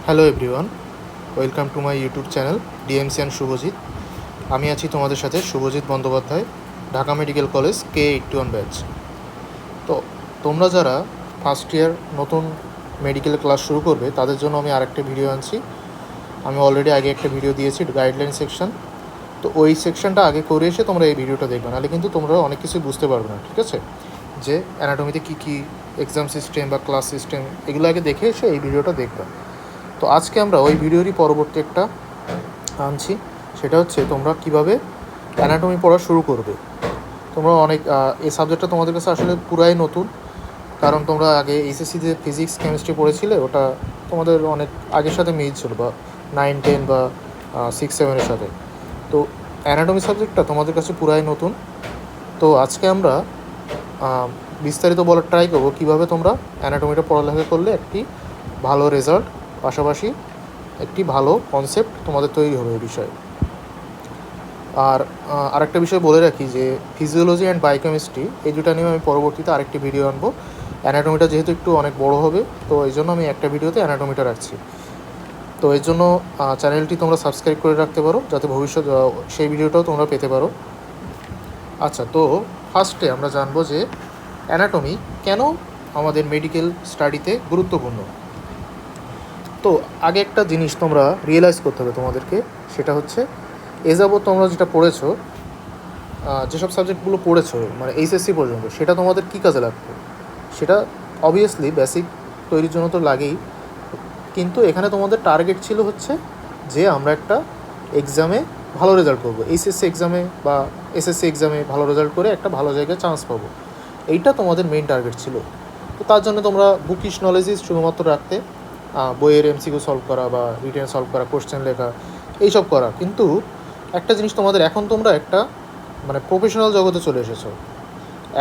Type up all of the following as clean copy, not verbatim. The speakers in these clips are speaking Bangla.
Hello everyone, welcome to my YouTube channel DMC and Shubhajit. আমি আছি তোমাদের সাথে Shubhajit Bandyopadhyay, Dhaka medical college K81 ব্যাচ। তো তোমরা যারা ফার্স্ট ইয়ার নতুন মেডিকেল ক্লাস শুরু করবে তাদের জন্য আমি আরেকটা ভিডিও আনছি। আমি অলরেডি আগে একটা ভিডিও দিয়েছি গাইডলাইন সেকশন, তো ওই সেকশনটা আগে করে এসে তোমরা এই ভিডিওটা দেখবে, নাহলে কিন্তু তোমরা অনেক কিছু বুঝতে পারবে না। ঠিক আছে, যে অ্যানাটমিতে কী কী এক্সাম সিস্টেম বা ক্লাস সিস্টেম এগুলো আগে দেখে এসে এই ভিডিওটা দেখবে। তো আজকে আমরা ওই ভিডিওরই পরবর্তী একটা আনছি, সেটা হচ্ছে তোমরা কিভাবে অ্যানাটমি পড়া শুরু করবে। তোমরা অনেক এই সাবজেক্টটা তোমাদের কাছে আসলে পুরাই নতুন, কারণ তোমরা আগে এইচএসসিতে ফিজিক্স কেমিস্ট্রি পড়েছিলে, ওটা তোমাদের অনেক আগের সাথে মিলছিল, বা 9-10 বা 6-7-এর সাথে। তো অ্যানাটমি সাবজেক্টটা তোমাদের কাছে পুরাই নতুন। তো আজকে আমরা বিস্তারিত বলার ট্রাই করবো কীভাবে তোমরা অ্যানাটমিটা পড়ালেখা করলে একটি ভালো রেজাল্ট, পাশাপাশি একটি ভালো কনসেপ্ট তোমাদের তৈরি হবে এই বিষয়ে। আর আরেকটা বিষয় বলে রাখি যে ফিজিওলজি অ্যান্ড বায়োকেমিস্ট্রি এই দুটো নিয়ে আমি পরবর্তীতে আরেকটি ভিডিও আনবো। অ্যানাটমিটা যেহেতু একটু অনেক বড় হবে, তো এই জন্য আমি একটা ভিডিওতে অ্যানাটমিটা রাখছি। তো এর জন্য চ্যানেলটি তোমরা সাবস্ক্রাইব করে রাখতে পারো, যাতে ভবিষ্যৎ সেই ভিডিওটাও তোমরা পেতে পারো। আচ্ছা, তো ফার্স্টে আমরা জানবো যে অ্যানাটমি কেন আমাদের মেডিকেল স্টাডিতে গুরুত্বপূর্ণ। তো আগে একটা জিনিস তোমরা রিয়েলাইজ করতে হবে তোমাদেরকে, সেটা হচ্ছে এ যাবৎ তোমরা যেটা পড়েছো, যেসব সাবজেক্টগুলো পড়েছো মানে এইচএসসি পর্যন্ত, সেটা তোমাদের কী কাজে লাগবে। সেটা অবভিয়াসলি বেসিক তৈরির জন্য তো লাগেই, কিন্তু এখানে তোমাদের টার্গেট ছিল হচ্ছে যে আমরা একটা এক্সামে ভালো রেজাল্ট করবো, এইচএসসি এক্সামে বা এসএসসি এক্সামে ভালো রেজাল্ট করে একটা ভালো জায়গায় চান্স পাবো, এইটা তোমাদের মেইন টার্গেট ছিল। তো তার জন্য তোমরা বুকিশ নলেজই শুধুমাত্র রাখতে, বইয়ের এমসিকিউ সলভ করা বা রিটেন সলভ করা, কোশ্চেন লেখা, এইসব করা। কিন্তু একটা জিনিস তোমাদের, এখন তোমরা একটা মানে প্রফেশনাল জগতে চলে এসেছো,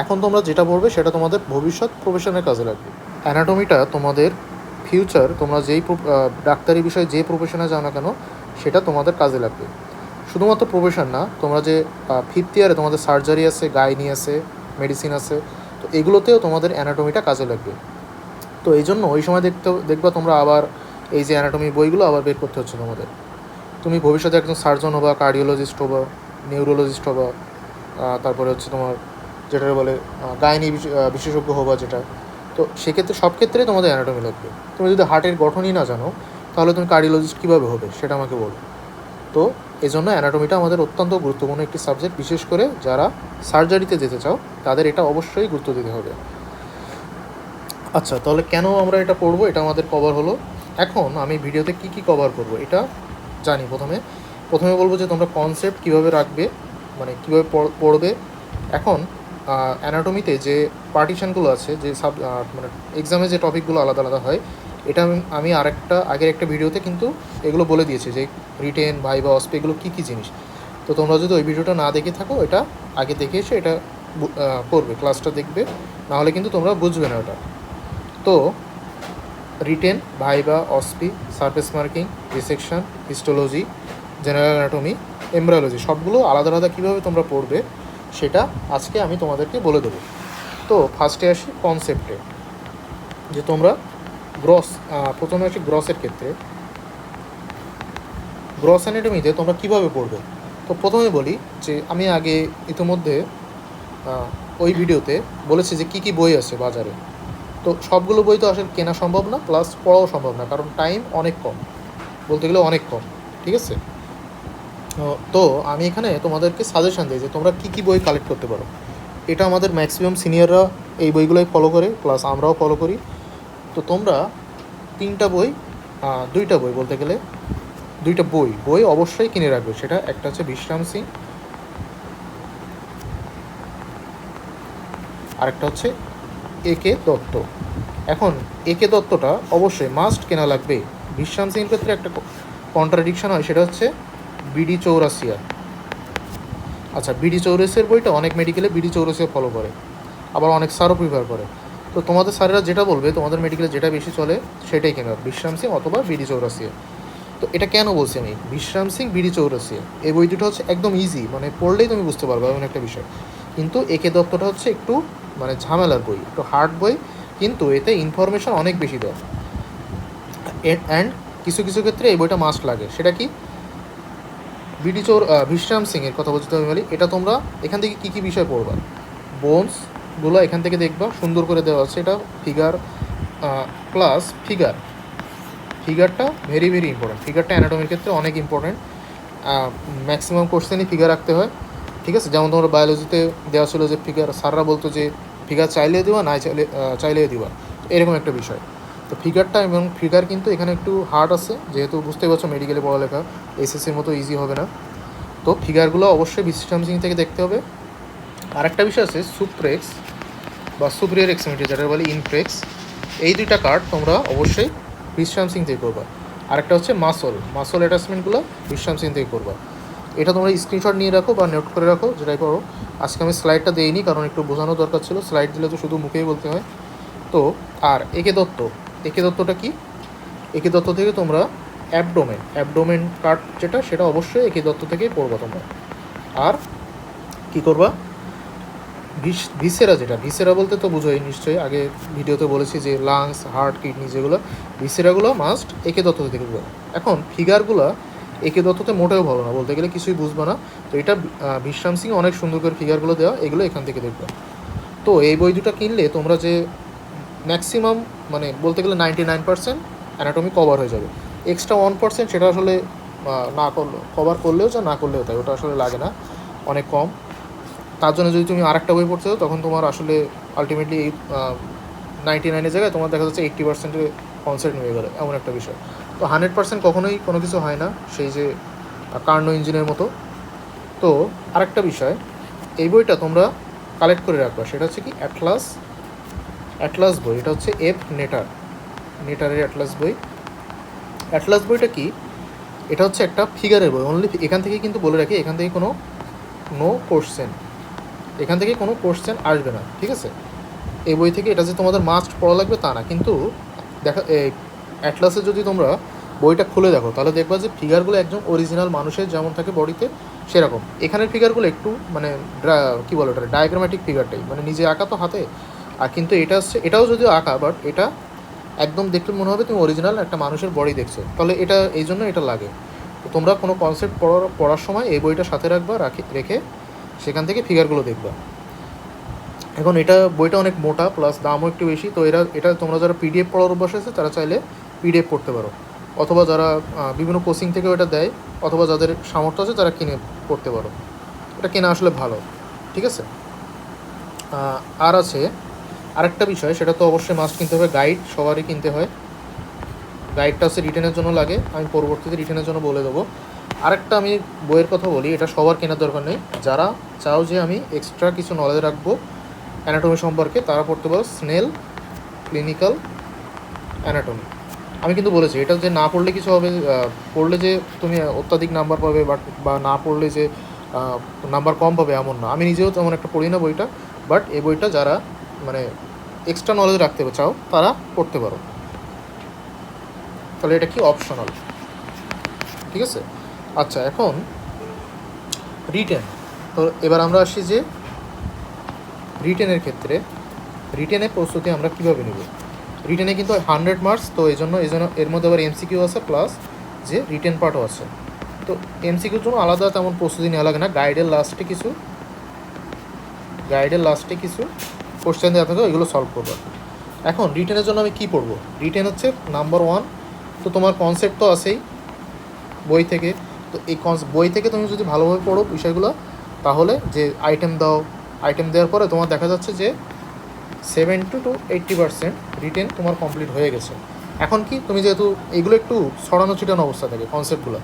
এখন তোমরা যেটা পড়বে সেটা তোমাদের ভবিষ্যৎ প্রফেশনের কাজে লাগবে। অ্যানাটমিটা তোমাদের ফিউচার, তোমরা যেই ডাক্তারি বিষয়ে যে প্রফেশনে যাও না কেন, সেটা তোমাদের কাজে লাগবে। শুধুমাত্র প্রফেশন না, তোমরা যে ফিফথ ইয়ারে তোমাদের সার্জারি আছে, গাইনি আছে, মেডিসিন আছে, তো এগুলোতেও তোমাদের অ্যানাটমিটা কাজে লাগবে। তো এই জন্য ওই সময় দেখবা তোমরা আবার এই যে অ্যানাটমি বইগুলো আবার বের করতে হচ্ছে তোমাদের। তুমি ভবিষ্যতে একজন সার্জন হবা, কার্ডিওলজিস্ট হবা, নিউরোলজিস্ট হবা, তারপরে হচ্ছে তোমার যেটা বলে গাইনি বিশেষজ্ঞ হবা যেটা। তো সেক্ষেত্রে সব ক্ষেত্রেই তোমাদের অ্যানাটমি লাগবে। তুমি যদি হার্টের গঠনই না জানো, তাহলে তুমি কার্ডিওলজিস্ট কীভাবে হবে সেটা আমাকে বলো। তো এই জন্য অ্যানাটমিটা আমাদের অত্যন্ত গুরুত্বপূর্ণ একটি সাবজেক্ট, বিশেষ করে যারা সার্জারিতে যেতে চাও তাদের এটা অবশ্যই গুরুত্ব দিতে হবে। আচ্ছা, তাহলে কেন আমরা এটা পড়বো, এটা আমাদের কভার হলো। এখন আমি ভিডিওতে কি কি কভার করব এটা জানি। প্রথমে বলবো যে তোমরা কনসেপ্ট কীভাবে রাখবে, মানে কীভাবে পড়বে। এখন অ্যানাটমিতে যে পার্টিশনগুলো আছে, যে মানে এক্সামে যে টপিকগুলো আলাদা আলাদা হয়, এটা আমি আগের একটা ভিডিওতে কিন্তু এগুলো বলে দিয়েছি, যে রিটেন, ভাইভা, অস্পে এগুলো কী কী জিনিস। তো তোমরা যদি ওই ভিডিওটা না দেখে থাকো, এটা আগে দেখে এসে এটা করবে, ক্লাসটা দেখবে, নাহলে কিন্তু তোমরা বুঝবে না ওটা। তো written, viva, OSPE, surface marking, dissection, histology, general anatomy, embryology, সবগুলো আলাদা আলাদা কীভাবে তোমরা পড়বে সেটা আজকে আমি তোমাদেরকে বলে দেবো। তো ফার্স্টে আসি কনসেপ্টে, যে তোমরা প্রথমে আসি গ্রসের ক্ষেত্রে। গ্রস অ্যানাটমিতে তোমরা কীভাবে পড়বে। তো প্রথমে বলি যে আমি আগে ইতিমধ্যে ওই ভিডিওতে বলেছি যে কী কী বই আছে বাজারে। তো সবগুলো বই তো আসলে কেনা সম্ভব না, প্লাস পড়াও সম্ভব না, কারণ টাইম অনেক কম, বলতে গেলে অনেক কম। ঠিক আছে, তো আমি এখানে তোমাদেরকে সাজেশান দিই যে তোমরা কী কী বই কালেক্ট করতে পারো। এটা আমাদের ম্যাক্সিমাম সিনিয়ররা এই বইগুলোই ফলো করে, প্লাস আমরাও ফলো করি। তো তোমরা দুইটা বই বলতে গেলে দুইটা বই অবশ্যই কিনে রাখবে। সেটা একটা হচ্ছে বিশ্রাম সিং, আরেকটা হচ্ছে একে দত্ত। এখন একে দত্তটা অবশ্যই মাস্ট কেনা লাগবে। বিশ্রাম সিংয়ের ক্ষেত্রে একটা কন্ট্রাডিকশান হয়, সেটা হচ্ছে বিডি চৌরাসিয়া। আচ্ছা, বিডি চৌরাসিয়ার বইটা অনেক মেডিকেলে বিডি চৌরাসিয়া ফলো করে, আবার অনেক স্যারও প্রিফার করে। তো তোমাদের স্যারেরা যেটা বলবে, তোমাদের মেডিকেলে যেটা বেশি চলে সেটাই কেনা, বিশ্রাম সিং অথবা বিডি চৌরাসিয়া। তো এটা কেন বলছি আমি, বিশ্রাম সিং, বিডি চৌরাসিয়া এই বই দুটো হচ্ছে একদম ইজি, মানে পড়লেই তুমি বুঝতে পারবে এমন একটা বিষয়। কিন্তু একে দত্তটা হচ্ছে একটু মানে ঝামেলার বই, একটু হার্ড বই, কিন্তু এতে ইনফরমেশন অনেক বেশি দেয়। অ্যান্ড কিছু কিছু ক্ষেত্রে এই বইটা মাস্ট লাগে। সেটা কি, বিডি চোর বিশ্রাম সিংয়ের কথা বলছি তো আমি, এটা তোমরা এখান থেকে কী কী বিষয় পড়বা, বোনসগুলো এখান থেকে দেখবা, সুন্দর করে দেওয়া আছে। এটা ফিগার প্লাস ফিগারটা ভেরি ভেরি ইম্পর্টেন্ট। ফিগারটা অ্যানাটমির ক্ষেত্রে অনেক ইম্পর্টেন্ট। ম্যাক্সিমাম কোশ্চেনই ফিগার রাখতে হয়, ঠিক আছে। যেমন তোমার বায়োলজিতে দেওয়া ছিল যে ফিগার, স্যাররা বলতো যে ফিগার চাইলে দিবা, নাই চাইলে দিবা, এরকম একটা বিষয়। তো ফিগারটা এবং ফিগার কিন্তু এখানে একটু হার্ড আছে, যেহেতু বুঝতে পারছো মেডিকেলে পড়ালেখা এসএসসির মতো ইজি হবে না। তো ফিগারগুলো অবশ্যই বিশ্রাম সিং থেকে দেখতে হবে। আরেকটা বিষয় আছে সুপ্রেক্স বা সুপিরিয়র এক্সট্রিমিটি, যেটা বলে ইনফ্লেক্স। এই দুইটা কার্ড তোমরা অবশ্যই বিশ্রাম সিং থেকে করবা। আরেকটা হচ্ছে মাসল অ্যাটাচমেন্টগুলো বিশ্রাম সিং থেকে করবা। এটা তোমরা স্ক্রিনশট নিয়ে রাখো বা নোট করে রাখো, যেটাই করো। আজকে আমি স্লাইডটা দিইনি, কারণ একটু বোঝানো দরকার ছিল। স্লাইড দিলে তো শুধু মুখেই বলতে হয়। তো আর একে দত্তটা কি, একে দত্ত থেকে তোমরা অ্যাবডোমেন কার্ড যেটা, সেটা অবশ্যই একে দত্ত থেকেই পড়বা তোমরা। আর কি করবা, ভিসেরা বলতে তো বুঝোই নিশ্চয়ই, আগে ভিডিওতে বলেছি যে লাংস, হার্ট, কিডনি, যেগুলো ভিসেরাগুলো মাস্ট একে দত্ত থেকে করবে। এখন ফিগারগুলো একে দত্ততে মোটেও ভালো না, বলতে গেলে কিছুই বুঝবে না। তো এটা বিশ্রাম সিং অনেক সুন্দর করে ফিগারগুলো দেওয়া, এগুলো এখান থেকে দেখবে। তো এই বই দুটো কিনলে তোমরা যে ম্যাক্সিমাম মানে বলতে গেলে 99% অ্যানাটমি কভার হয়ে যাবে। এক্সট্রা 1% সেটা আসলে না করলে, কভার করলেও যা না করলেও তাই, ওটা আসলে লাগে না, অনেক কম। তার জন্য যদি তুমি আরেকটা বই পড়তে চাও, তখন তোমার আসলে আলটিমেটলি এই 99-এর জায়গায় তোমার দেখা যাচ্ছে 80%-এর কনসেপ্ট নিয়ে গেলে, এমন একটা বিষয়। তো 100% কখনোই কোনো কিছু হয় না, সেই যে কার্নো ইঞ্জিনের মতো। তো আরেকটা বিষয়, এই বইটা তোমরা কালেক্ট করে রাখবা, সেটা হচ্ছে কি অ্যাটলাস বই। এটা হচ্ছে নেটারের অ্যাটলাস বইটা কি, এটা হচ্ছে একটা ফিগারের বই অনলি। এখান থেকে কিন্তু বলে রাখি, এখান থেকে কোনো কোশ্চেন আসবে না, ঠিক আছে। এই বই থেকে এটা যে তোমাদের মাস্ট পড়া লাগবে তা না, কিন্তু দেখা এই অ্যাটলাসে যদি তোমরা বইটা খুলে দেখো, তাহলে দেখবা যে ফিগারগুলো একদম অরিজিনাল মানুষের যেমন থাকে বডিতে সেরকম। এখানের ফিগারগুলো একটু মানে কী বলো, ওটা ডায়াগ্রামেটিক ফিগারটাই, মানে নিজে আঁকা তো হাতে। আর কিন্তু এটাও যদিও আঁকা, বাট এটা একদম দেখলে মনে হবে তুমি অরিজিনাল একটা মানুষের বডি দেখছো। তাহলে এটা এই জন্য এটা লাগে। তো তোমরা কোনো কনসেপ্ট পড়ার সময় এই বইটা সাথে রেখে সেখান থেকে ফিগারগুলো দেখবা। এখন বইটা অনেক মোটা, প্লাস দামও একটু বেশি। তো এটা তোমরা যারা পিডিএফ পড়ার অভ্যাস আছে তারা চাইলে পিডিএফ পড়তে পারো, অথবা যারা বিভিন্ন কোচিং থেকেও এটা দেয়, অথবা যাদের সামর্থ্য আছে তারা কিনে পড়তে পারো। এটা কেনা আসলে ভালো, ঠিক আছে। আর আছে আরেকটা বিষয়, সেটা তো অবশ্যই মাস্ট কিনতে হবে, গাইড সবারই কিনতে হয়। গাইডটা হচ্ছে রিটেনের জন্য লাগে, আমি পরবর্তীতে রিটেনের জন্য বলে দেবো। আরেকটা আমি বইয়ের কথা বলি, এটা সবার কেনার দরকার নেই। যারা চাও যে আমি এক্সট্রা কিছু নলেজ রাখবো অ্যানাটমি সম্পর্কে, তারা পড়তে পারো স্নেল ক্লিনিক্যাল অ্যানাটমি। আমি কিন্তু বলেছি এটা যে না পড়লে কিছু হবে, পড়লে যে তুমি অত্যাধিক নাম্বার পাবে, বা না পড়লে যে নাম্বার কম পাবে এমন না। আমি নিজেও তেমন একটা পড়ি না বইটা, বাট এই বইটা যারা মানে এক্সট্রা নলেজ রাখতে চাও তারা পড়তে পারো। তাহলে এটা কি অপশনাল, ঠিক আছে। আচ্ছা, এখন রিটেন। তো এবার আমরা আসি যে রিটেনের প্রস্তুতি আমরা কীভাবে নেব। রিটেনে কিন্তু 100 মার্কস, তো এই জন্য এর মধ্যে আবার এমসিকিউ আছে, প্লাস যে রিটেন পার্টও আছে। তো এমসিকিউর জন্য আলাদা তেমন প্রস্তুতি নেওয়া লাগে না, গাইডের লাস্টে কিছু কোশ্চেন দেওয়া থাকে, ওইগুলো সলভ করবো। এখন রিটেনের জন্য আমি কী পড়বো, রিটেন হচ্ছে নাম্বার 1। তো তোমার কনসেপ্ট তো আছেই বই থেকে। তো এই বই থেকে তুমি যদি ভালোভাবে পড়ো বিষয়গুলো, তাহলে যে আইটেম দেওয়ার পরে তোমার দেখা যাচ্ছে যে 70 to 80% রিটেন তোমার কমপ্লিট হয়ে গেছে। এখন কি, তুমি যেহেতু এগুলো একটু ছড়ানো ছিটানো অবস্থা থাকে কনসেপ্টগুলো,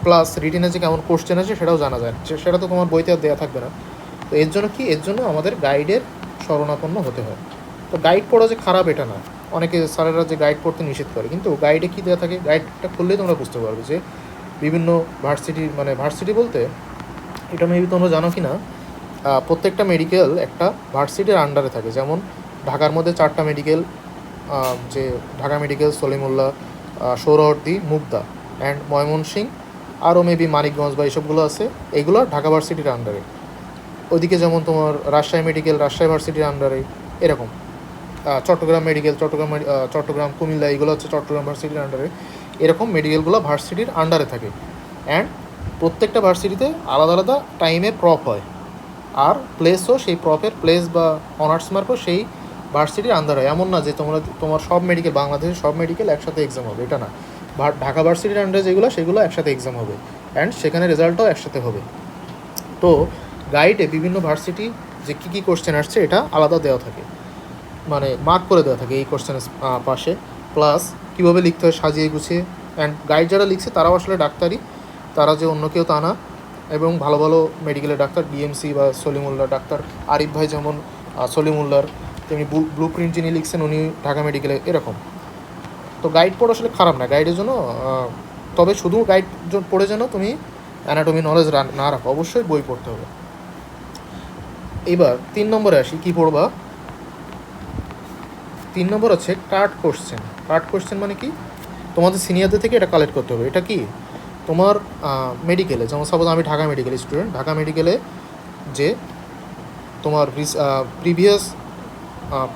প্লাস রিটেনে যে কেমন কোশ্চেন আছে সেটাও জানা যায়, সেটা তো তোমার বইতে আর দেওয়া থাকবে না। তো এর জন্য আমাদের গাইডের শরণাপন্ন হতে হয়। তো গাইড পড়া যে খারাপ এটা না, অনেকে স্যারেরা যে গাইড পড়তে নিষেধ করে, কিন্তু গাইডে কী দেওয়া থাকে, গাইডটা খুললেই তোমরা বুঝতে পারবে যে বিভিন্ন ভার্সিটি বলতে এটা মেবি তোমরা জানো কি না, প্রত্যেকটা মেডিকেল একটা ভার্সিটির আন্ডারে থাকে। যেমন ঢাকার মধ্যে 4টা মেডিকেল, যে ঢাকা মেডিকেল, সলিমুল্লাহ, সোহরাওয়ার্দী, মুগদা অ্যান্ড ময়মনসিংহ, আরও মেবি মানিকগঞ্জ বা এইসবগুলো আছে, এইগুলো ঢাকা ভার্সিটির আন্ডারে। ওইদিকে যেমন তোমার রাজশাহী মেডিকেল রাজশাহী ভার্সিটির আন্ডারে, এরকম চট্টগ্রাম মেডিকেল চট্টগ্রাম, কুমিল্লা, এগুলো হচ্ছে চট্টগ্রাম ভার্সিটির আন্ডারে। এরকম মেডিকেলগুলো ভার্সিটির আন্ডারে থাকে। অ্যান্ড প্রত্যেকটা ভার্সিটিতে আলাদা আলাদা টাইমে প্রপ হয়, আর প্লেসও সেই প্রপের প্লেস বা অনার্স মার্কও সেই ভার্সিটির আন্ডারে হয়। এমন না যে তোমার সব মেডিকেল, বাংলাদেশের সব মেডিকেল একসাথে এক্সাম হবে, এটা না। ঢাকা ভার্সিটির আন্ডারে যেগুলো সেগুলো একসাথে এক্সাম হবে, অ্যান্ড সেখানে রেজাল্টটাও একসাথে হবে। তো গাইডে বিভিন্ন ভার্সিটি যে কী কী কোশ্চেন আসছে এটা আলাদা দেওয়া থাকে, মানে মার্ক করে দেওয়া থাকে এই কোশ্চেনের পাশে, প্লাস কীভাবে লিখতে হয় সাজিয়ে গুছিয়ে। অ্যান্ড গাইড যারা লিখছে তারাও আসলে ডাক্তারই, তারা যে অন্য কেউ তা না, এবং ভালো ভালো মেডিকেলের ডাক্তার, ডিএমসি বা সলিমুল্লাহ ডাক্তার আরিফ ভাই যেমন সলিমুল্লাহর, তেমনি ব্লু প্রিন্ট যিনি লিখছেন উনি ঢাকা মেডিকেলে, এরকম। তো গাইড পড়া আসলে খারাপ না গাইডের জন্য, তবে শুধু গাইড পড়ে যেন তুমি অ্যানাটমি নলেজ না রাখো, অবশ্যই বই পড়তে হবে। এবার 3 নম্বরে আসি, কী পড়বা। 3 নম্বর আছে কাট কোশ্চেন। কাট কোশ্চেন মানে কি, তোমাদের সিনিয়রদের থেকে এটা কালেক্ট করতে হবে। এটা কি, তোমার মেডিকেলে, যেমন সাপোজ আমি ঢাকা মেডিকেল স্টুডেন্ট, ঢাকা মেডিকেলে যে তোমার প্রিভিয়াস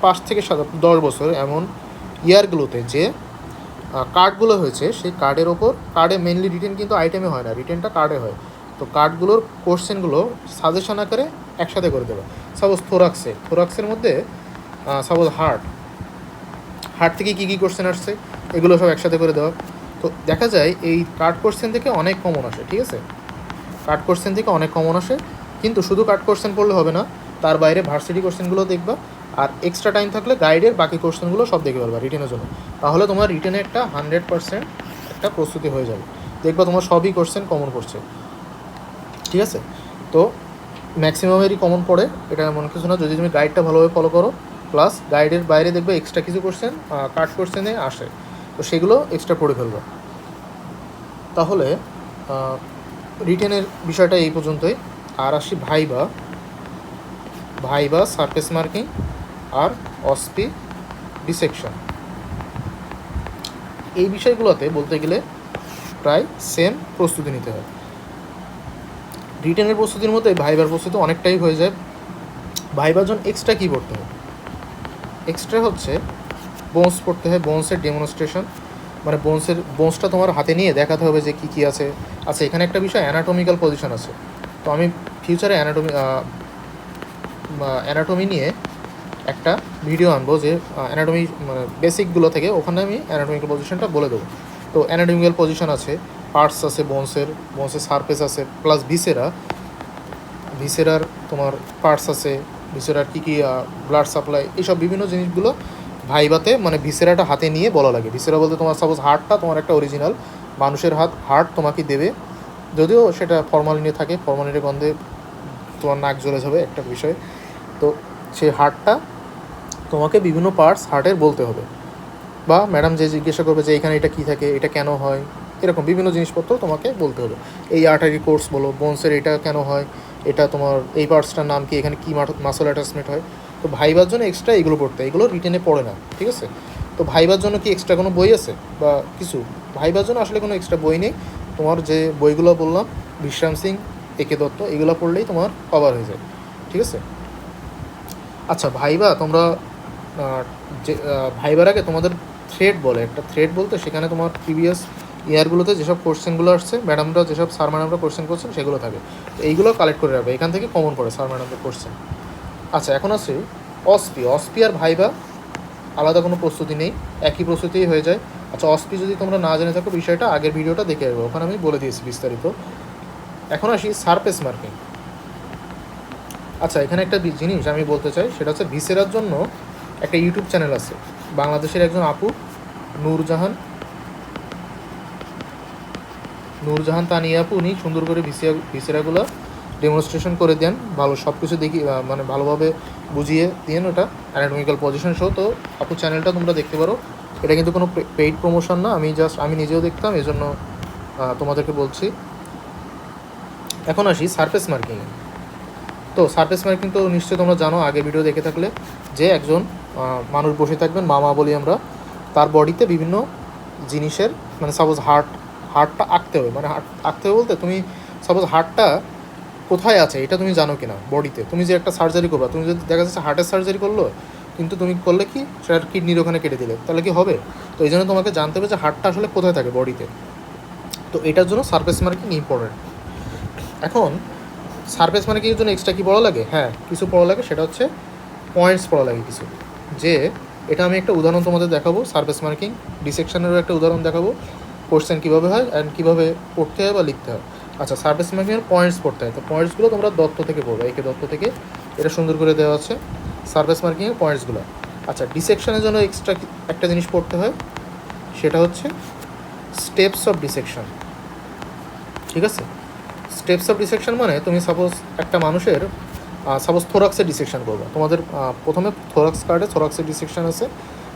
5 থেকে 10 বছর এমন ইয়ারগুলোতে যে কার্ডগুলো হয়েছে, সেই কার্ডের ওপর, কার্ডে মেনলি রিটেন কিন্তু আইটেমে হয় না, রিটেনটা কার্ডে হয়। তো কার্ডগুলোর কোশ্চেনগুলো সাজেশন আকারে একসাথে করে দেবে। সাপোজ থোরাক্সের মধ্যে সাপোজ হার্ট থেকে কী কী কোশ্চেন আসছে এগুলো সব একসাথে করে দেওয়া। তো দেখা যায় এই কার্ড কোশ্চেন থেকে অনেক কমন আসে, ঠিক আছে, কার্ড কোশ্চেন থেকে অনেক কমন আসে। কিন্তু শুধু কার্ড কোশ্চেন পড়লে হবে না, তার বাইরে ভার্সিটি কোশ্চেনগুলো দেখবা, আর এক্সট্রা টাইম থাকলে গাইডের বাকি কোশ্চেনগুলো সব দেখে ফেলবা রিটেনের জন্য। তাহলে তোমার রিটেনে একটা 100% একটা প্রস্তুতি হয়ে যাবে, দেখবা তোমার সবই কোশ্চেন কমন পড়ছে, ঠিক আছে। তো ম্যাক্সিমামেরই কমন পড়ে, এটা এমন কিছু না, যদি তুমি গাইডটা ভালোভাবে ফলো করো, প্লাস গাইডের বাইরে দেখবে এক্সট্রা কিছু কোশ্চেন কার্ড কোশ্চেনে আসে, তো সেগুলো এক্সট্রা পড়ে ফেলবা। তাহলে রিটেনের বিষয়টা এই পর্যন্তই। আর আসি ভাইবা, সারফেস মার্কিং আর অসপি ডিসেকশন। এই বিষয়গুলোতে বলতে গেলে প্রায় সেম প্রস্তুতি নিতে হয়। রিটেনের প্রস্তুতির মধ্যে ভাইবার প্রস্তুতি অনেকটাই হয়ে যায়। ভাইবার জন্য এক্সট্রা কী পড়তে হয়, এক্সট্রা হচ্ছে বোনস পড়তে হয়, বোনসের ডেমনস্ট্রেশন, মানে বোনসটা তোমার হাতে নিয়ে দেখাতে হবে যে কী কী আছে। আচ্ছা, এখানে একটা বিষয় অ্যানাটমিক্যাল পজিশন আছে, তো আমি ফিউচারে অ্যানাটমি নিয়ে একটা ভিডিও আনবো, যে অ্যানাটমি মানে বেসিকগুলো থেকে, ওখানে আমি অ্যানাটমিক্যাল পজিশনটা বলে দেবো। তো অ্যানাটমিক্যাল পজিশন আছে, পার্টস আছে, বোনসের সারফেস আছে, প্লাস ভিসেরার তোমার পার্টস আছে, ভিসেরার কী কী ব্লাড সাপ্লাই, এইসব বিভিন্ন জিনিসগুলো ভাইবাতে মানে ভিসেরাটা হাতে নিয়ে বলা লাগে। ভিসেরা বলতে তোমার সাপোজ হার্টটা তোমার একটা অরিজিনাল মানুষের হার্ট তোমাকে দেবে, যদিও সেটা ফরমালিনে থাকে, ফরমালিনের গন্ধে তোমার নাক জ্বলে যাবে একটা বিষয়। তো সেই হার্টটা তোমাকে বিভিন্ন পার্টস হার্টের বলতে হবে, বা ম্যাডাম যে জিজ্ঞাসা করবে যে এখানে এটা কী থাকে, এটা কেন হয়, এরকম বিভিন্ন জিনিসপত্র তোমাকে বলতে হবে। এই আর্টারি কোর্স বলো, বোনসের এটা কেন হয়, এটা তোমার এই পার্টসটার নাম কি, এখানে কী মাসল অ্যাটাচমেন্ট হয়। তো ভাইবার জন্য এক্সট্রা এগুলো পড়তে, এগুলো রিটেনে পড়ে না, ঠিক আছে। তো ভাইবার জন্য কি এক্সট্রা কোনো বই আছে বা কিছু, ভাইবার জন্য আসলে কোনো এক্সট্রা বই নেই। তোমার যে বইগুলো বললাম, বিশ্রাম সিং, একে দত্ত, এগুলো পড়লেই তোমার কভার হয়ে যায়, ঠিক আছে। আচ্ছা, তোমরা যে ভাইবার আগে তোমাদের থ্রেড বলে, একটা থ্রেড বলতে সেখানে তোমার প্রিভিয়াস ইয়ারগুলোতে যেসব কোশ্চেনগুলো আসছে, ম্যাডামরা যেসব স্যার ম্যাডামরা কোশ্চেন করছেন সেগুলো থাকে, তো এইগুলো কালেক্ট করে রাখবে, এখান থেকে কমন পড়ে স্যার ম্যাডামদের কোশ্চেন। আচ্ছা, এখন আছে অসপি আর ভাইবা আলাদা কোনো প্রস্তুতি নেই, একই প্রস্তুতিই হয়ে যায়। আচ্ছা, অসপি যদি তোমরা না জেনে থাকো বিষয়টা, আগের ভিডিওটা দেখে আসবো, ওখানে আমি বলে দিয়েছি বিস্তারিত। এখন আসি সারফেস মার্কিং। আচ্ছা, এখানে একটা জিনিস আমি বলতে চাই, সেটা হচ্ছে ভিসেরার জন্য একটা ইউটিউব চ্যানেল আছে, বাংলাদেশের একজন আপু নূরজাহান তানিয়া আপু, উনি সুন্দর করে ভিসেরাগুলো ডেমনস্ট্রেশন করে দেন, ভালো সব কিছু দেখি, মানে ভালোভাবে বুঝিয়ে দেন ওটা অ্যানাটমিক্যাল পজিশন সহ। তো আপু চ্যানেলটা তোমরা দেখতে পারো, এটা কিন্তু কোনো পেইড প্রমোশন না, আমি নিজেও দেখতাম, এই জন্য তোমাদেরকে বলছি। এখন আসি সারফেস মার্কিংয়ে। তো সারফেস মার্কিং তো নিশ্চয়ই তোমরা জানো, আগে ভিডিও দেখে থাকলে, যে একজন মানুষ বসে থাকবেন, মামা বলি আমরা, তার বডিতে বিভিন্ন জিনিসের, মানে সাপোজ হার্টটা আঁকতে হবে, মানে আঁকতে হবে বলতে তুমি সাপোজ হার্টটা কোথায় আছে এটা তুমি জানো কিনা বডিতে, তুমি যে একটা সার্জারি করবা, তুমি যদি দেখা যাচ্ছে হার্টের সার্জারি করলো, কিন্তু তুমি করলে কি সেটার কিডনির ওখানে কেটে দিলে, তাহলে কি হবে? তো এই জন্য তোমাকে জানতে হবে যে হাড়টা আসলে কোথায় থাকে বডিতে। তো এটার জন্য সারফেস মার্কিং ইম্পর্টেন্ট। এখন সারফেস মার্কিংয়ের জন্য এক্সট্রা কী পড়া লাগে? হ্যাঁ, কিছু পড়া লাগে, সেটা হচ্ছে পয়েন্টস পড়া লাগে কিছু। যে এটা আমি একটা উদাহরণ তোমাদের দেখাবো, সারফেস মার্কিং ডিসেকশনেরও একটা উদাহরণ দেখাবো, কোশ্চেন কীভাবে হয় অ্যান্ড কীভাবে পড়তে হয় বা লিখতে হয়। আচ্ছা, সারফেস মার্কিংয়ের পয়েন্টস পড়তে হয়, তো পয়েন্টসগুলো তোমরা দত্ত থেকে পড়বে, একে দত্ত থেকে এটা সুন্দর করে দেওয়া আছে সারফেস মার্কিংয়ের পয়েন্টসগুলো। আচ্ছা, ডিসেকশনের জন্য এক্সট্রা একটা জিনিস পড়তে হয়, সেটা হচ্ছে স্টেপস অফ ডিসেকশন। ঠিক আছে, স্টেপস অফ ডিসেকশন মানে তুমি সাপোজ একটা মানুষের সাপোজ থোরাক্সের ডিসেকশন করবা, তোমাদের প্রথমে থোরাক্স কার্ডে থোরাক্সের ডিসেকশন আছে,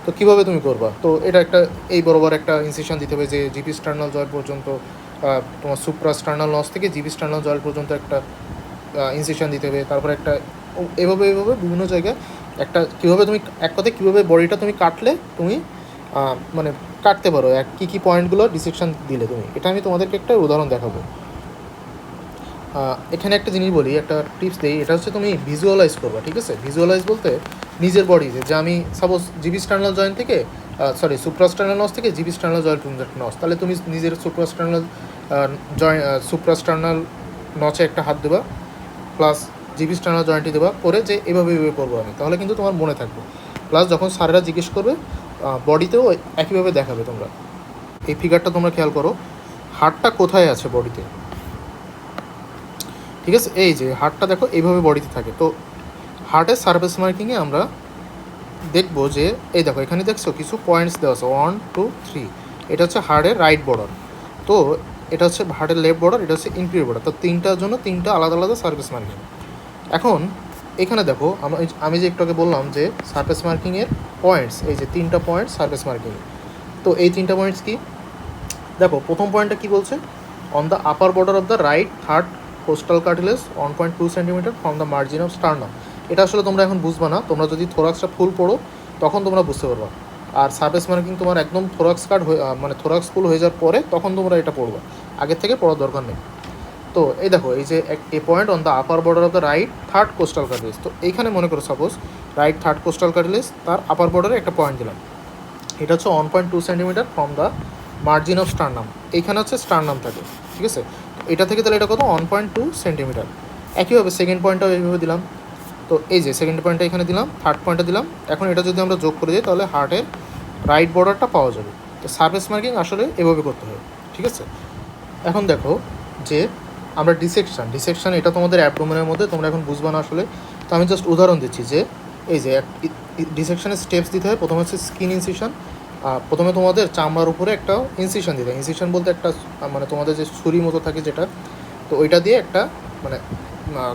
তো কীভাবে তুমি করবা? তো এটা একটা এই বরাবর একটা ইনসিশন দিতে হবে যে জিপি স্টার্নাল জয়েন্ট পর্যন্ত, তোমার সুপ্রা স্টার্নাল নস থেকে জিপি স্টার্নাল জয়েন্ট পর্যন্ত একটা ইনসিশন দিতে হবে। তারপরে একটা এভাবে বিভিন্ন জায়গায় একটা কীভাবে তুমি এক কথায় কীভাবে বডিটা তুমি কাটলে তুমি মানে কাটতে পারো, কী কী পয়েন্টগুলো ডিসেকশন দিলে তুমি, এটা আমি তোমাদেরকে একটা উদাহরণ দেখাবো। এখানে একটা জিনিস বলি, একটা টিপস দিই, এটা হচ্ছে তুমি ভিজুয়ালাইজ করবা। ঠিক আছে, ভিজুয়ালাইজ বলতে নিজের বডিতে যে আমি সাপোজ জিবি স্টার্নাল জয়েন্ট থেকে সুপ্রাস্টার্নাল নস থেকে জিবি স্টার্নাল জয়েন্ট নস, তাহলে তুমি নিজের সুপ্রাস্টার্নাল নচে একটা হাত দেবা, প্লাস জিবি স্টার্নাল জয়েন্টে দেবা, করে যে এভাবে করবো আমি, তাহলে কিন্তু তোমার মনে থাকবে। প্লাস যখন স্যারেরা জিজ্ঞেস করবে বডিতেও একইভাবে দেখাবে তোমরা। এই ফিগারটা তোমরা খেয়াল করো, হাড়টা কোথায় আছে বডিতে। ঠিক আছে, এই যে হার্টটা দেখো এইভাবে বডিতে থাকে। তো হার্টের সারফেস মার্কিংয়ে আমরা দেখবো যে এই দেখো এখানে দেখছো কিছু পয়েন্টস দেওয়া আছে 1 2 3, এটা হচ্ছে হার্টের রাইট বর্ডার, তো এটা হচ্ছে হার্টের লেফট বর্ডার, এটা হচ্ছে ইনফিরিয়র বর্ডার। তো তিনটার জন্য তিনটা আলাদা আলাদা সারফেস মার্কিং। এখন এখানে দেখো আমি যে একটু আগে বললাম যে সারফেস মার্কিংয়ের পয়েন্টস, এই যে তিনটা পয়েন্ট সারফেস মার্কিং। তো এই তিনটা পয়েন্টস কি দেখো, প্রথম পয়েন্টটা কি বলছে, on the upper border of the right third costal cartilage 1.2 centimetre from the margin of sternum. এটা আসলে তোমরা এখন বুঝবা না, তোমরা যদি থোরাক্সটা ফুল পড়ো তখন তোমরা বুঝতে পারবা। আর সারফেস মার্কিং তোমার একদম থোরাক্স কার্ড হয়ে মানে থোরাক্স ফুল হয়ে যাওয়ার পরে তখন তোমরা এটা পড়বা, আগের থেকে পড়ার দরকার নেই। তো এই দেখো এই যে a point on the upper border of the right third costal cartilage, তো এইখানে মনে করো suppose right third costal cartilage তার আপার বর্ডারে একটা পয়েন্ট দিলাম, এটা হচ্ছে 1.2 centimetre from the margin of sternum, এইখানে হচ্ছে স্টার্নাম থাকে। ঠিক আছে, এটা থেকে তাহলে এটা কত 1.2 সেন্টিমিটার। একইভাবে সেকেন্ড পয়েন্টটাও এইভাবে দিলাম, তো এই যে সেকেন্ড পয়েন্টটা এখানে দিলাম, থার্ড পয়েন্টটা দিলাম। এখন এটা যদি আমরা যোগ করে দিই তাহলে হার্টের রাইট বর্ডারটা পাওয়া যাবে। তো সারফেস মার্কিং আসলে এভাবে করতে হয়। ঠিক আছে, এখন দেখো যে আমরা ডিসেকশন এটা তোমাদের অ্যাবডোমেনের মধ্যে, তোমরা এখন বুঝবা না আসলে, তো আমি জাস্ট উদাহরণ দিচ্ছি যে এই যে ডিসেকশনের স্টেপস দিতে হয়। প্রথমে হচ্ছে স্কিন ইনসিশন, প্রথমে তোমাদের চামড়ার উপরে একটা ইনসিশন দিতে হয়। ইনসিশন বলতে একটা মানে তোমাদের যে ছুরি মতো থাকে যেটা, তো ওইটা দিয়ে একটা মানে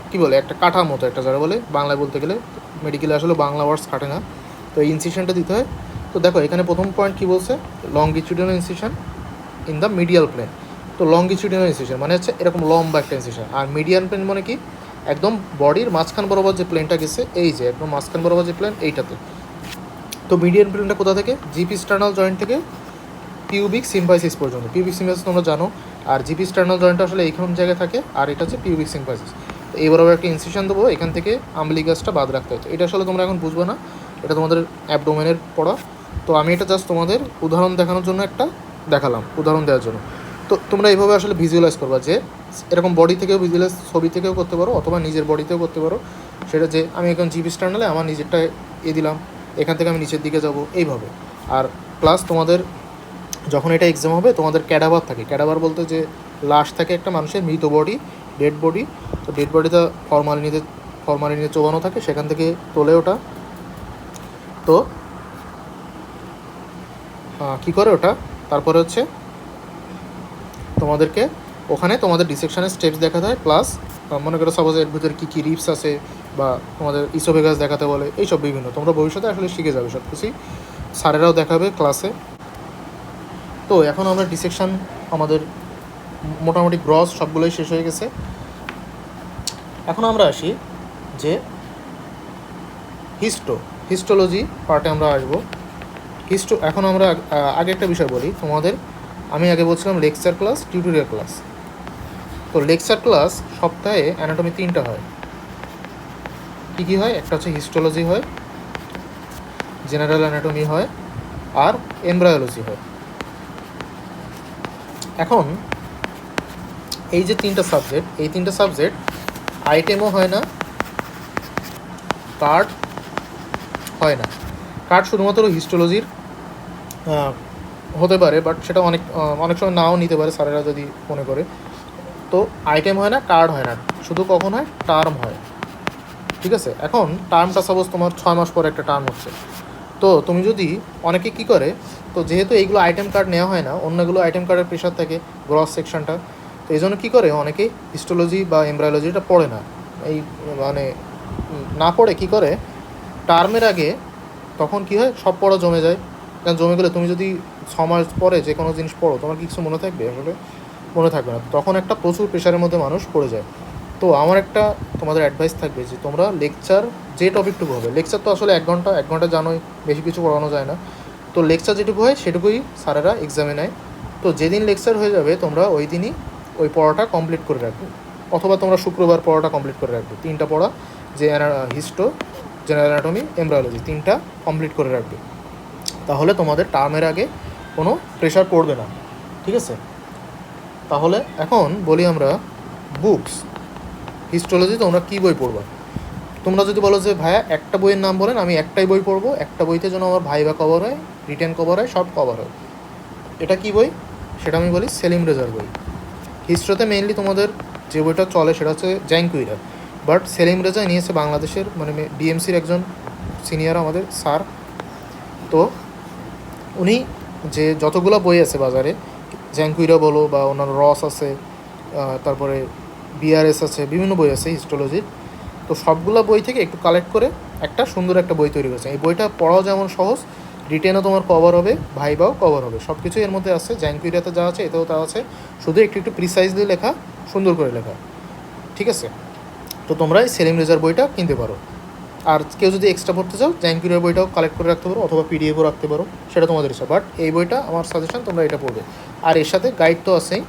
কী বলে একটা কাঠার মতো একটা, যারা বলে বাংলায় বলতে গেলে, মেডিকেলে আসলে বাংলা ওয়ার্ডস খাটে না, তো এই ইনসিশনটা দিতে হয়। তো দেখো এখানে প্রথম পয়েন্ট কী বলছে, longitudinal incision in the medial plane. তো লংগিটিউডিনাল ইনসিশন মানে হচ্ছে এরকম লম্বা একটা ইনসিশন, আর মিডিয়ান প্লেন মানে কি একদম বডির মাঝখান বরাবর যে প্লেনটা গেছে, এই যে একদম মাঝখান বরাবর যে প্লেন এইটাতে। তো মিডিয়ান প্লেনটা কোথা থেকে, জিপি স্টার্নাল জয়েন্ট থেকে পিউবিক সিম্পাইসিস পর্যন্ত। পিউবিক সিম্পাইসিস তোমরা জানো, আর জিপি স্টার্নাল জয়েন্টটা আসলে এইখান জায়গায় থাকে, আর এটা হচ্ছে পিউবিক সিম্পাইসিস। তো এই বরাবর একটা ইনসিশন দেবো, এখান থেকে আম্বলিকাসটা বাদ রাখতে হচ্ছে। এটা আসলে তোমরা এখন বুঝবে না, এটা তোমাদের অ্যাবডোমেনের পড়া। তো আমি এটা জাস্ট তোমাদের উদাহরণ দেখানোর জন্য একটা দেখালাম, উদাহরণ দেওয়ার জন্য। তো তোমরা এইভাবে আসলে ভিজুয়ালাইজ করবা, যে এরকম বডি থেকেও ভিজুয়ালাইজ ছবি থেকেও করতে পারো, অথবা নিজের বডিতেও করতে পারো। সেটা যে আমি এখন জিপি স্টার্নালে আমার নিজেরটা দিলাম, এখান থেকে আমি নিচের দিকে যাব এইভাবে। আর প্লাস তোমাদের যখন এটা এক্সাম হবে তোমাদের ক্যাডাভার থাকে, ক্যাডাভার বলতে যে লাশ থাকে একটা মানুষের, মৃত বডি, ডেড বডি। তো ডেড বডিটা ফরমালিনে চোবানো থাকে, সেখান থেকে তোলে ওটা। তো কী করে ওটা, তারপরে হচ্ছে তোমাদেরকে ওখানে তোমাদের ডিসেকশনের স্টেপস দেখাতে হয়, প্লাস মনে করো সাপোজ এর ভিতরে কী কী রিপস আছে, বা তোমাদের ইসোফেগাস দেখাতে বলে, এইসব বিভিন্ন তোমরা ভবিষ্যতে আসলে শিখে যাবে সব কিছুই, স্যারেরাও দেখাবে ক্লাসে। তো এখন আমরা ডিসেকশন আমাদের মোটামুটি গ্রস সবগুলোই শেষ হয়ে গেছে। এখন আমরা আসি যে হিস্টোলজি পার্টে আমরা আসবো। এখন আমরা আগে একটা বিষয় বলি তোমাদের, আমি আগে বলছিলাম লেকচার ক্লাস, টিউটোরিয়াল ক্লাস। তো লেকচার ক্লাস সপ্তাহে অ্যানাটমি 3টা হয়। কী কী হয়, একটা হচ্ছে হিস্টোলজি হয়, জেনারেল অ্যানাটমি হয়, আর এমব্রায়োলজি হয়। এখন এই যে তিনটা সাবজেক্ট আইটেমও হয় না, কার্ড হয় না। কার্ড শুধুমাত্র হিস্টোলজির হতে পারে, বাট সেটা অনেক সময় নাও নিতে পারে স্যারেরা যদি মনে করে। তো আইটেম হয় না, কার্ড হয় না, শুধু কখন হয়, টার্ম হয়। ঠিক আছে, এখন টার্মটা সাপোজ তোমার 6 মাস পরে একটা টার্ম হচ্ছে, তো তুমি যদি অনেকে কী করে, তো যেহেতু এইগুলো আইটেম কার্ড নেওয়া হয় না, অন্যগুলো আইটেম কার্ডের প্রেশার থাকে গ্রস সেকশনটা, তো এই জন্য কী করে অনেকেই হিস্টোলজি বা এমব্রায়োলজিটা পড়ে না। এই মানে না পড়ে কী করে, টার্মের আগে তখন কী হয়, সব পড়া জমে যায়। কারণ জমে গেলে তুমি যদি 6 মাস পরে যে কোনো জিনিস পড়ো, তোমার কিছু মনে থাকবে? আসলে মনে থাকবে না, তখন একটা প্রচুর প্রেশারের মধ্যে মানুষ পড়ে যায়। তো আমার একটা তোমাদের অ্যাডভাইস থাকবে যে তোমরা লেকচার যে টপিকটুকু হবে, লেকচার তো আসলে 1 ঘন্টা জানোই, বেশি কিছু পড়ানো যায় না, তো লেকচার যেটুকু হয় সেটুকুই স্যারেরা এক্সামে নেয়। তো যেদিন লেকচার হয়ে যাবে তোমরা ওই দিনই ওই পড়াটা কমপ্লিট করে রাখবে, অথবা তোমরা শুক্রবার পড়াটা কমপ্লিট করে রাখবে। 3টা পড়া, যে হিস্টো, জেনারেল অ্যানাটমি, এমব্রায়োলজি, 3টা কমপ্লিট করে রাখবে, তাহলে তোমাদের টার্মের আগে কোনো প্রেশার পড়বে না। ঠিক আছে, তাহলে এখন বলি আমরা বুকস। হিস্টোলজি তোমরা কী বই পড়বা? তোমরা যদি বলো যে ভাইয়া একটা বইয়ের নাম বলেন, আমি একটাই বই পড়বো, একটা বইতে যেন আমার ভাইবা কভার হয়, রিটেন কভার হয়, সব কভার হয়, এটা কী বই? সেটা আমি বলি সেলিম রেজার বই। হিস্ট্রিতে মেইনলি তোমাদের যে বইটা চলে সেটা হচ্ছে জ্যাঙ্কুইরা, বাট সেলিম রেজা নিয়েছে বাংলাদেশের মানে ডিএমসির একজন সিনিয়র আমাদের স্যার। তো উনি যে যতগুলো বই আছে বাজারে, জ্যাঙ্কুইরা বলো বা অন্যান্য রস আছে, তারপরে বিআরএস আছে, বিভিন্ন বই আছে হিস্টোলজির, তো সবগুলো বই থেকে একটু কালেক্ট করে একটা সুন্দর একটা বই তৈরি করেছে। এই বইটা পড়াও যেমন সহজ, রিটেনও তোমার কভার হবে, ভাইবাও কভার হবে, সব কিছুই এর মধ্যে আছে। জ্যাঙ্কুইরাতে যা আছে এতেও তা আছে, শুধু একটু একটু প্রিসাইজলি লেখা, সুন্দর করে লেখা। ঠিক আছে, তো তোমরা এই সেলিম রেজার বইটা কিনতে পারো। আর কেউ যদি এক্সট্রা পড়তে চাও, জ্যাঙ্কুইরার বইটাও কালেক্ট করে রাখতে পারো, অথবা পিডিএফও রাখতে পারো, সেটা তোমাদের ইচ্ছা। বাট এই বইটা আমার সাজেশন, তোমরা এটা পড়বে। আর এর সাথে গাইড তো আছেই,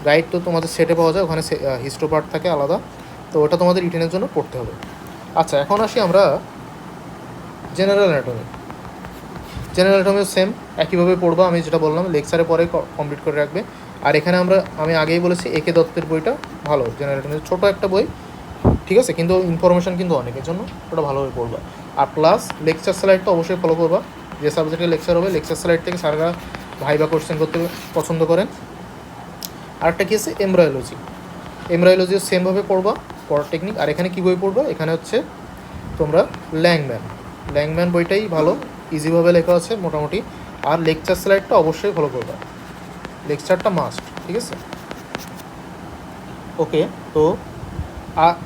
গাইড তো তোমাদের সেটে পাওয়া যায়, ওখানে হিস্টো পার্ট থাকে আলাদা, তো ওটা তোমাদের রিটেনের জন্য পড়তে হবে। আচ্ছা, এখন আসি আমরা জেনারেল অ্যানাটমি। জেনারেল অ্যানাটমিও সেম একইভাবে পড়বো, আমি যেটা বললাম লেকচারে পরে কমপ্লিট করে রাখবে। আর এখানে আমি আগেই বলেছি একে দত্তের বইটা ভালো, জেনারেল অ্যানাটমি ছোটো একটা বই, ঠিক আছে, কিন্তু ইনফরমেশান কিন্তু অনেকের জন্য, ওটা ভালোভাবে পড়বা। আর প্লাস লেকচার স্লাইডটা অবশ্যই ফলো করবা, যে সাবজেক্টে লেকচার হবে লেকচার স্লাইড থেকে স্যারেরা ভাইবা কোশ্চেন করতে পছন্দ করেন। আরেকটা কী আছে, এমব্রায়োলজি। এমব্রায়োলজিও সেমভাবে পড়বা, পড়ার টেকনিক। আর এখানে কী বই পড়বা, এখানে হচ্ছে তোমরা ল্যাংম্যান বইটাই ভালো, ইজিভাবে লেখা আছে মোটামুটি। আর লেকচার স্লাইডটা অবশ্যই ফলো করবা, লেকচারটা মাস্ট। ঠিক আছে, ওকে। তো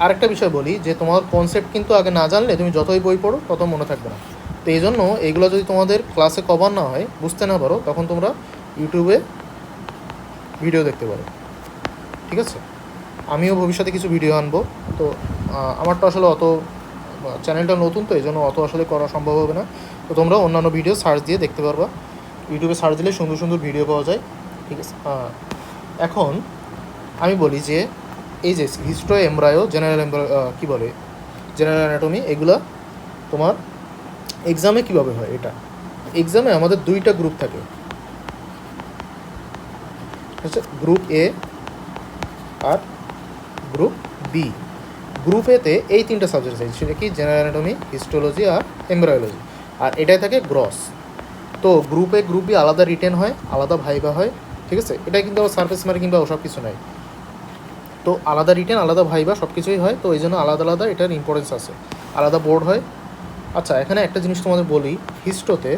আরেকটা বিষয় বলি, যে তোমার কনসেপ্ট কিন্তু আগে না জানলে তুমি যতই বই পড়ো তত মনে থাকবে না। তো এই জন্য এইগুলো যদি তোমাদের ক্লাসে কভার না হয়, বুঝতে না পারো, তখন তোমরা ইউটিউবে ভিডিও দেখতে পারো। ঠিক আছে, আমিও ভবিষ্যতে কিছু ভিডিও আনবো। তো আমারটা আসলে অত, চ্যানেলটা নতুন, তো এই জন্য অত আসলে করা সম্ভব হবে না। তো তোমরা অন্যান্য ভিডিও সার্চ দিয়ে দেখতে পারবা, ইউটিউবে সার্চ দিলে সুন্দর সুন্দর ভিডিও পাওয়া যায়। ঠিক আছে, এখন আমি বলি যে এই যে হিস্টো, এমব্রায়ো, কী বলে, জেনারেল অ্যানাটমি, এগুলো তোমার এক্সামে কীভাবে হয়। এটা এক্সামে আমাদের 2টা গ্রুপ থাকে, আচ্ছা, গ্রুপ এ আর গ্রুপ বি। গ্রুপ এতে এই 3টা সাবজেক্ট আছে, সেটা কি জেনারেল অ্যানাটমি, হিস্টোলজি আর এমব্রায়োলজি, আর এটাই থাকে গ্রস। তো গ্রুপ এ গ্রুপ বি আলাদা রিটেন হয়, আলাদা ভাইবা হয়। ঠিক আছে, এটা কিন্তু আবার সার্ফেস মার্ক কিংবা ওসব কিছু নয়, তো আলাদা রিটেন, আলাদা ভাইবা, সব কিছুই হয়। তো এই জন্য আলাদা আলাদা এটার ইম্পর্টেন্স আছে, আলাদা বোর্ড হয়। আচ্ছা, এখানে একটা জিনিস তোমাদের বলি, হিস্টোতে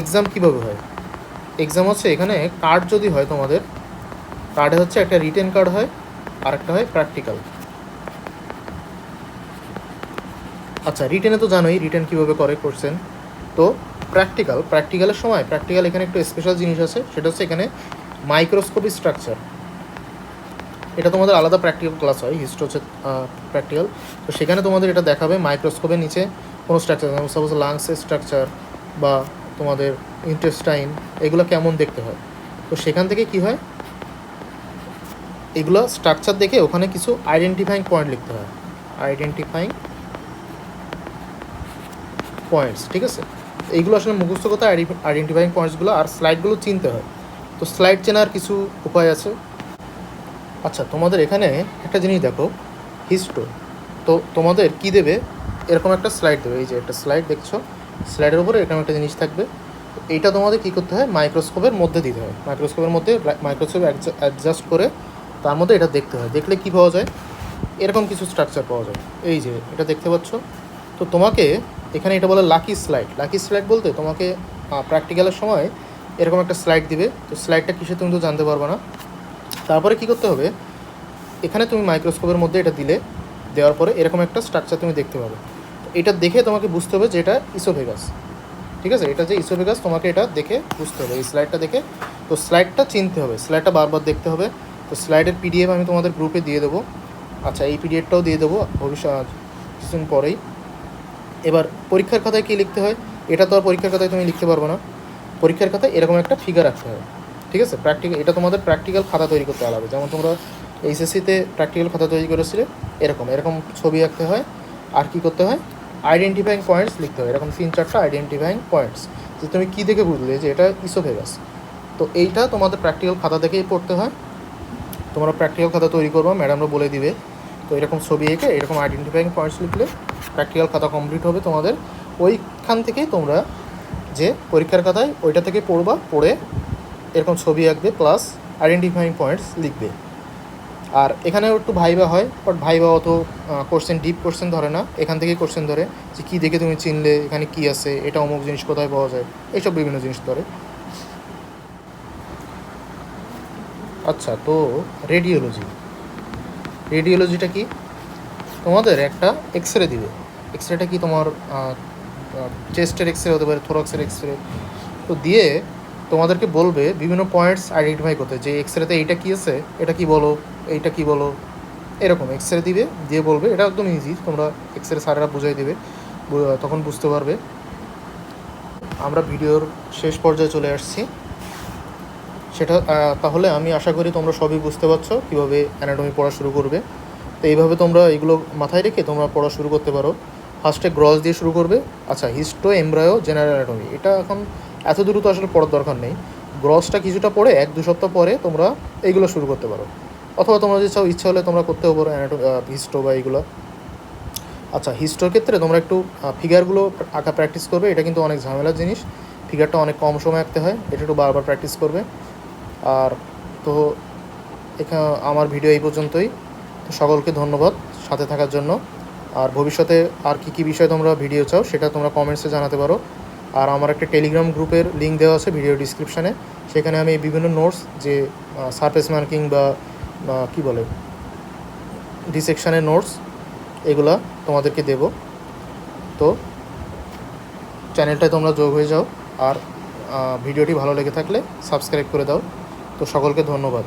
এক্সাম কীভাবে হয়। এক্সাম হচ্ছে এখানে কার্ড যদি হয় তোমাদের, কার্ডে হচ্ছে একটা রিটেন কার্ড হয়, আর একটা হয় প্র্যাকটিক্যাল। আচ্ছা, রিটেনে তো জানোই রিটেন কীভাবে করে করছেন। তো প্র্যাকটিক্যালের সময়, এখানে একটু স্পেশাল জিনিস আছে, সেটা হচ্ছে এখানে মাইক্রোস্কোপিক স্ট্রাকচার, এটা তোমাদের আলাদা প্র্যাকটিক্যাল ক্লাস হয়, হিস্ট্রি হচ্ছে প্র্যাকটিক্যাল। তো সেখানে তোমাদের এটা দেখাবে মাইক্রোস্কোপের নিচে কোনো স্ট্রাকচার, সাপোজ লাংসের স্ট্রাকচার বা তোমাদের ইন্টেস্টাইন, এগুলো কেমন দেখতে হয়। তো সেখান থেকে কি হয়, এগুলো স্ট্রাকচার দেখে ওখানে কিছু আইডেন্টিফাইং পয়েন্ট লিখতে হয়, পয়েন্টস, ঠিক আছে? এইগুলো আসলে মুখস্থ করতে আইডেন্টিফাইং পয়েন্টসগুলো, আর স্লাইডগুলো চিনতে হয়। তো স্লাইড চেনার কিছু উপায় আছে। আচ্ছা, তোমাদের এখানে একটা জিনিস দেখো, হিস্টো। তো তোমাদের কি দেবে, এরকম একটা স্লাইড দেবে, এই যে একটা স্লাইড দেখছো, স্লাইডের উপরে এরকম একটা জিনিস থাকবে। এইটা তোমাদের কী করতে হয়, মাইক্রোস্কোপের মধ্যে দিতে হয়। মাইক্রোস্কোপের মধ্যে মাইক্রোস্কোপ অ্যাডজাস্ট করে তার মধ্যে এটা দেখতে হয়। দেখলে কি পাওয়া যায়, এরকম কিছু স্ট্রাকচার পাওয়া যায়। এই যে এটা দেখতে পাচ্ছ। তো তোমাকে এখানে এটা বলে লাকি স্লাইড। লাকি স্লাইড বলতে তোমাকে প্র্যাকটিক্যালের সময় এরকম একটা স্লাইড দিবে। তো স্লাইডটা কিসে তুমি তো জানতে পারবে না। তারপরে কি করতে হবে, এখানে তুমি মাইক্রোস্কোপের মধ্যে এটা দিলে, দেওয়ার পরে এরকম একটা স্ট্রাকচার তুমি দেখতে পাবে। এটা দেখে তোমাকে বুঝতে হবে যে এটা ইসোফেগাস, ঠিক আছে? এটা যে ইসোফেগাস তোমাকে এটা দেখে বুঝতে হবে, এই স্লাইডটা দেখে। তো স্লাইডটা চিনতে হবে, স্লাইডটা বারবার দেখতে হবে। তো স্লাইডের পিডিএফ আমি তোমাদের গ্রুপে দিয়ে দেবো। আচ্ছা, এই পিডিএফটাও দিয়ে দেবো ভবিষ্যৎ কিছুদিন পরেই। এবার পরীক্ষার খাতায় কী লিখতে হয়, এটা তো আর পরীক্ষার খাতায় তুমি লিখতে পারবে না। পরীক্ষার খাতায় এরকম একটা ফিগার রাখতে হয়, ঠিক আছে? এটা তোমাদের প্র্যাকটিক্যাল খাতা তৈরি করতে হবে। যেমন তোমরা এইচএসসিতে প্র্যাকটিক্যাল খাতা তৈরি করেছিলে, এরকম এরকম ছবি আঁকতে হয়। আর কি করতে হয়, আইডেন্টিফাইং পয়েন্টস লিখতে হয়, এরকম 3-4টা আইডেন্টিফাইং পয়েন্টস, যে তুমি কী দেখে বুঝলে যে এটা ইসোফেগাস। তো এইটা তোমাদের প্র্যাকটিক্যাল খাতা থেকেই পড়তে হয়। তোমরা প্র্যাকটিক্যাল খাতা তৈরি করবো, ম্যাডামরা বলে দিবে। তো এরকম ছবি এঁকে এরকম আইডেন্টিফাইং পয়েন্টস লিখলে প্র্যাকটিক্যাল খাতা কমপ্লিট হবে তোমাদের। ওইখান থেকেই তোমরা যে পরীক্ষার খাতায় ওইটা থেকে পড়বা, পড়ে এরকম ছবি আঁকবে প্লাস আইডেন্টিফাইং পয়েন্টস লিখবে। আর এখানেও একটু ভাইবা হয়, বাট ভাইবা অত কোশ্চেন ডিপ কোশ্চেন ধরে না। এখান থেকেই কোশ্চেন ধরে যে কী দেখে তুমি চিনলে এখানে কী আছে, এটা অমুক জিনিস কোথায় পাওয়া যায়, এইসব বিভিন্ন জিনিস ধরে। আচ্ছা, তো রেডিওলজিটা কি, তোমাদের একটা এক্স রে দিবে। এক্স রেটা কি, তোমার চেস্টের এক্স রে হতে পারে, থোরাক্সের এক্স রে। তো দিয়ে তোমাদেরকে বলবে বিভিন্ন পয়েন্টস আইডেন্টিফাই করতে, যে এক্স রেতে এইটা কী আছে, এটা কি বলো, এইটা কি বলো, এরকম এক্স রে দিবে, দিয়ে বলবে। এটা একদম ইজি, তোমরা এক্স রে স্যারেরা বুঝাই দেবে, তখন বুঝতে পারবে। আমরা ভিডিওর শেষ পর্যায়ে চলে আসছি। সেটা তাহলে আমি আশা করি তোমরা সবই বুঝতে পারছো কীভাবে অ্যানাটমি পড়া শুরু করবে। তো এইভাবে তোমরা এগুলো মাথায় রেখে তোমরা পড়া শুরু করতে পারো। ফার্স্টে গ্রস দিয়ে শুরু করবে। আচ্ছা, হিস্টো, এমব্রায়ো, জেনারেল অ্যানাটমি, এটা এখন এত দূর তো আসলে পড়ার দরকার নেই। গ্রসটা কিছুটা পড়ে 1-2 সপ্তাহ পরে তোমরা এইগুলো শুরু করতে পারো, অথবা তোমরা যে চাও ইচ্ছা হলে তোমরা করতেও পারো হিস্টো বা এইগুলো। আচ্ছা, হিস্টোর ক্ষেত্রে তোমরা একটু ফিগারগুলো আঁকা প্র্যাকটিস করবে। এটা কিন্তু অনেক ঝামেলার জিনিস, ফিগারটা অনেক কম সময় আঁকতে হয়, এটা একটু বারবার প্র্যাকটিস করবে। আর তো এখানে আমার ভিডিও এই পর্যন্তই। তো সকলকে ধন্যবাদ সাথে থাকার জন্য। আর ভবিষ্যতে আর কী কী বিষয়ে তোমরা ভিডিও চাও সেটা তোমরা কমেন্টসে জানাতে পারো। আর আমার একটা টেলিগ্রাম গ্রুপের লিঙ্ক দেওয়া আছে ভিডিও ডিসক্রিপশানে। সেখানে আমি বিভিন্ন নোটস, যে সারফেস মার্কিং বা কী বলে ডিসেকশানের নোটস, এগুলা তোমাদেরকে দেব। তো চ্যানেলটায় তোমরা যোগ হয়ে যাও। আর ভিডিওটি ভালো লেগে থাকলে সাবস্ক্রাইব করে দাও। তো সকলকে ধন্যবাদ।